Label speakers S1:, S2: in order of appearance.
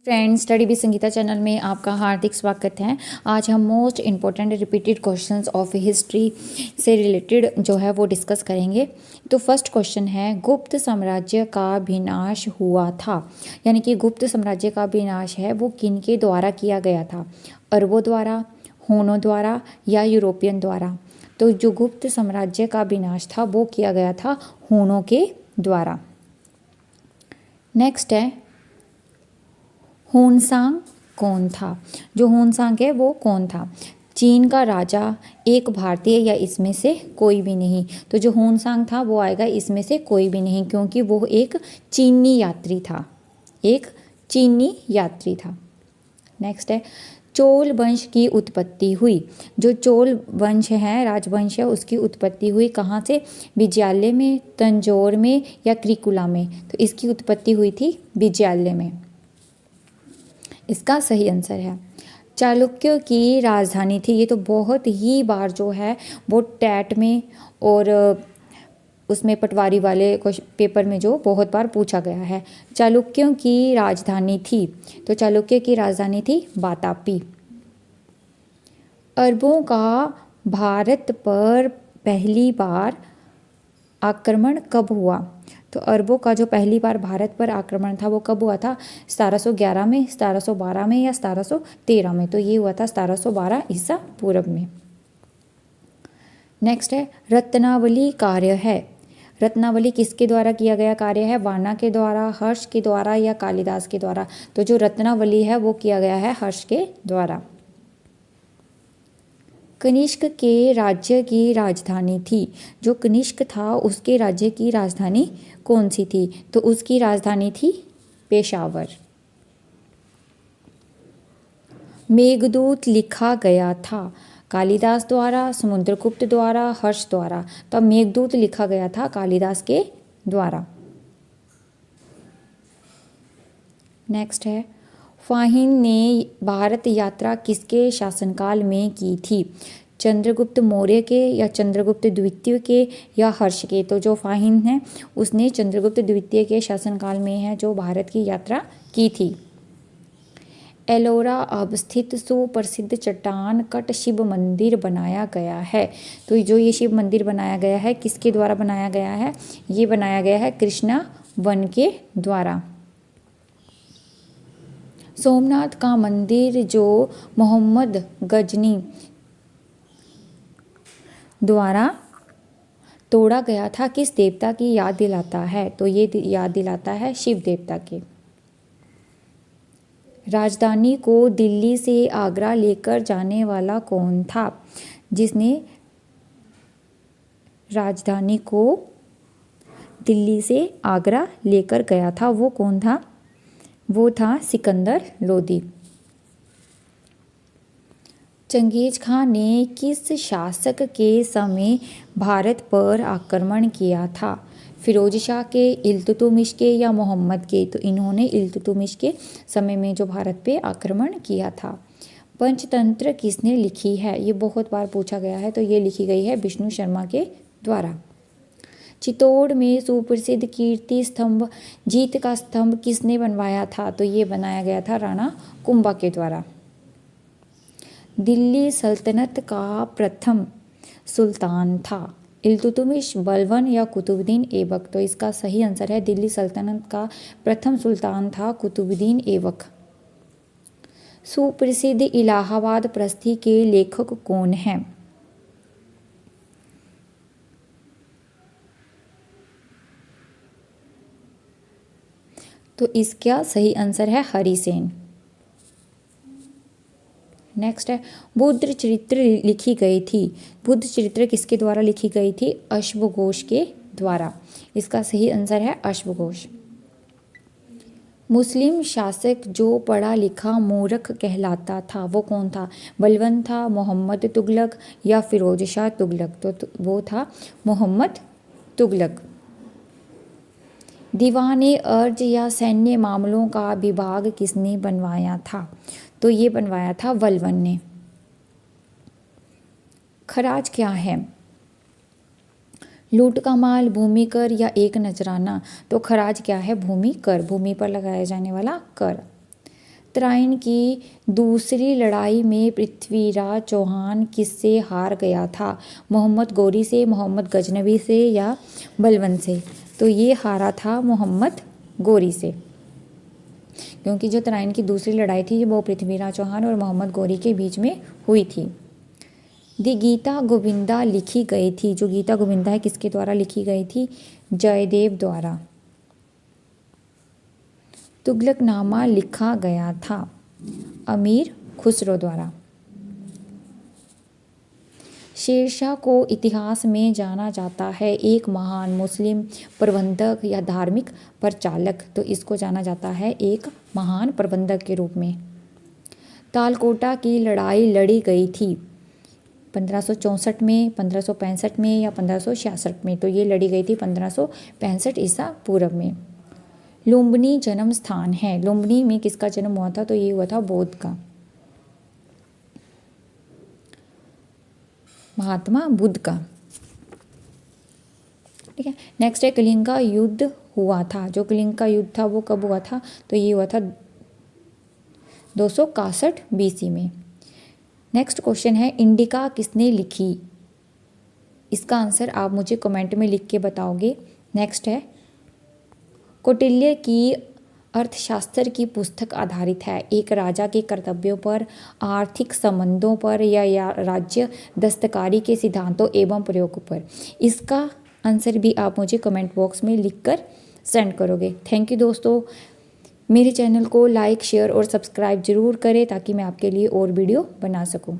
S1: Friends, study with Sangeeta channel में आपका हार्दिक स्वागत है। आज हम most important repeated questions of history से रिलेटेड जो है वो डिस्कस करेंगे। तो फर्स्ट क्वेश्चन है, गुप्त साम्राज्य का विनाश हुआ था, यानी कि गुप्त साम्राज्य का विनाश है वो किन के द्वारा किया गया था? अरबों द्वारा, हूनों द्वारा या यूरोपियन द्वारा? तो जो गुप्त साम्राज्य का विनाश था वो किया गया था हूनों के द्वारा। नेक्स्ट है, हुनसांग कौन था? जो हुनसांग है वो कौन था? चीन का राजा, एक भारतीय या इसमें से कोई भी नहीं? तो जो हुनसांग था वो आएगा इसमें से कोई भी नहीं, क्योंकि वो एक चीनी यात्री था, एक चीनी यात्री था। नेक्स्ट है, चोल वंश की उत्पत्ति हुई। जो चोल वंश है, राजवंश है, उसकी उत्पत्ति हुई कहाँ से? विजयालय में, तंजौर में या त्रिकुला में? तो इसकी उत्पत्ति हुई थी विजयालय में। इसका सही आंसर है। चालुक्यों की राजधानी थी, ये तो बहुत ही बार जो है वो टैट में और उसमें पटवारी वाले पेपर में जो बहुत बार पूछा गया है। चालुक्यों की राजधानी थी, तो चालुक्य की राजधानी थी वातापी। अरबों का भारत पर पहली बार आक्रमण कब हुआ? तो अरबों का जो पहली बार भारत पर आक्रमण था वो कब हुआ था? 1711 में, 1712 में या 1713 में? तो ये हुआ था 1712 ईसा पूर्व में। नेक्स्ट है, रत्नावली कार्य है। रत्नावली किसके द्वारा किया गया कार्य है? वाना के द्वारा, हर्ष के द्वारा या कालिदास के द्वारा? तो जो रत्नावली है वो किया गया है हर्ष के द्वारा। कनिष्क के राज्य की राजधानी थी। जो कनिष्क था उसके राज्य की राजधानी कौन सी थी? तो उसकी राजधानी थी पेशावर। मेघदूत लिखा गया था कालिदास द्वारा, समुद्रगुप्त द्वारा, हर्ष द्वारा? तो मेघदूत लिखा गया था कालिदास के द्वारा। नेक्स्ट है, फाहिन ने भारत यात्रा किसके शासनकाल में की थी? चंद्रगुप्त मौर्य के या चंद्रगुप्त द्वितीय के या हर्ष के? तो जो फाहिन है उसने चंद्रगुप्त द्वितीय के शासनकाल में है जो भारत की यात्रा की थी। एलोरा अवस्थित सुप्रसिद्ध चट्टान कट शिव मंदिर बनाया गया है। तो जो ये शिव मंदिर बनाया गया है किसके द्वारा बनाया गया है? ये बनाया गया है कृष्णा वन के द्वारा। सोमनाथ का मंदिर जो मोहम्मद गजनी द्वारा तोड़ा गया था किस देवता की याद दिलाता है? तो ये याद दिलाता है शिव देवता के। राजधानी को दिल्ली से आगरा लेकर जाने वाला कौन था? जिसने राजधानी को दिल्ली से आगरा लेकर गया था वो कौन था? वो था सिकंदर लोदी। चंगेज खान ने किस शासक के समय भारत पर आक्रमण किया था? फिरोज शाह के, इल्तुतमिश के या मोहम्मद के? तो इन्होंने इल्तुतमिश के समय में जो भारत पे आक्रमण किया था। पंचतंत्र किसने लिखी है? ये बहुत बार पूछा गया है, तो ये लिखी गई है विष्णु शर्मा के द्वारा। चित्तौड़ में सुप्रसिद्ध कीर्ति स्तंभ, जीत का स्तंभ किसने बनवाया था? तो ये बनाया गया था राणा कुंभा के द्वारा। दिल्ली सल्तनत का प्रथम सुल्तान था इल्तुतमिश, बलबन या कुतुबुद्दीन ऐबक? तो इसका सही आंसर है दिल्ली सल्तनत का प्रथम सुल्तान था कुतुबुद्दीन ऐबक। सुप्रसिद्ध इलाहाबाद प्रस्थि के लेखक कौन हैं? तो इसका सही आंसर है हरिसेन। नेक्स्ट है, बुद्ध चरित्र लिखी गई थी। बुद्ध चरित्र किसके द्वारा लिखी गई थी? अश्वघोष के द्वारा। इसका सही आंसर है अश्वघोष। मुस्लिम शासक जो पढ़ा लिखा मूर्ख कहलाता था वो कौन था? बलबन था, मोहम्मद तुगलक या फिरोज शाह तुगलक? तो वो था मोहम्मद तुगलक। दीवाने अर्ज या सैन्य मामलों का विभाग किसने बनवाया था? तो ये बनवाया था बलबन ने। खराज क्या है? लूट का माल, भूमि कर या एक नजराना? तो खराज क्या है? भूमि कर, भूमि पर लगाया जाने वाला कर। तराइन की दूसरी लड़ाई में पृथ्वीराज चौहान किससे हार गया था? मोहम्मद गौरी से, मोहम्मद गजनवी से या बलबन से? तो ये हारा था मोहम्मद गौरी से, क्योंकि जो तराइन की दूसरी लड़ाई थी वो पृथ्वीराज चौहान और मोहम्मद गौरी के बीच में हुई थी। दी गीता गोविंदा लिखी गई थी, जो गीता गोविंदा है किसके द्वारा लिखी गई थी? जयदेव द्वारा। तुगलकनामा लिखा गया था अमीर खुसरो द्वारा। शेरशाह को इतिहास में जाना जाता है एक महान मुस्लिम प्रबंधक या धार्मिक प्रचालक? तो इसको जाना जाता है एक महान प्रबंधक के रूप में। तालकोटा की लड़ाई लड़ी गई थी 1564 में, 1565 में या 1566 में? तो ये लड़ी गई थी 1565 ईसा पूर्व में। लुम्बिनी जन्म स्थान है, लुम्बिनी में किसका जन्म हुआ था? तो ये हुआ था बौद्ध का, महात्मा बुद्ध का। ठीक है, नेक्स्ट है कलिंग का युद्ध हुआ था, जो कलिंग का युद्ध था वो कब हुआ था? तो ये हुआ था 261 BC में। नेक्स्ट क्वेश्चन है इंडिका किसने लिखी? इसका आंसर आप मुझे कमेंट में लिख के बताओगे। नेक्स्ट है कौटिल्य की अर्थशास्त्र की पुस्तक आधारित है एक राजा के कर्तव्यों पर, आर्थिक संबंधों पर या राज्य दस्तकारी के सिद्धांतों एवं प्रयोगों पर? इसका आंसर भी आप मुझे कमेंट बॉक्स में लिखकर सेंड करोगे। थैंक यू दोस्तों, मेरे चैनल को लाइक शेयर और सब्सक्राइब ज़रूर करें ताकि मैं आपके लिए और वीडियो बना सकूं।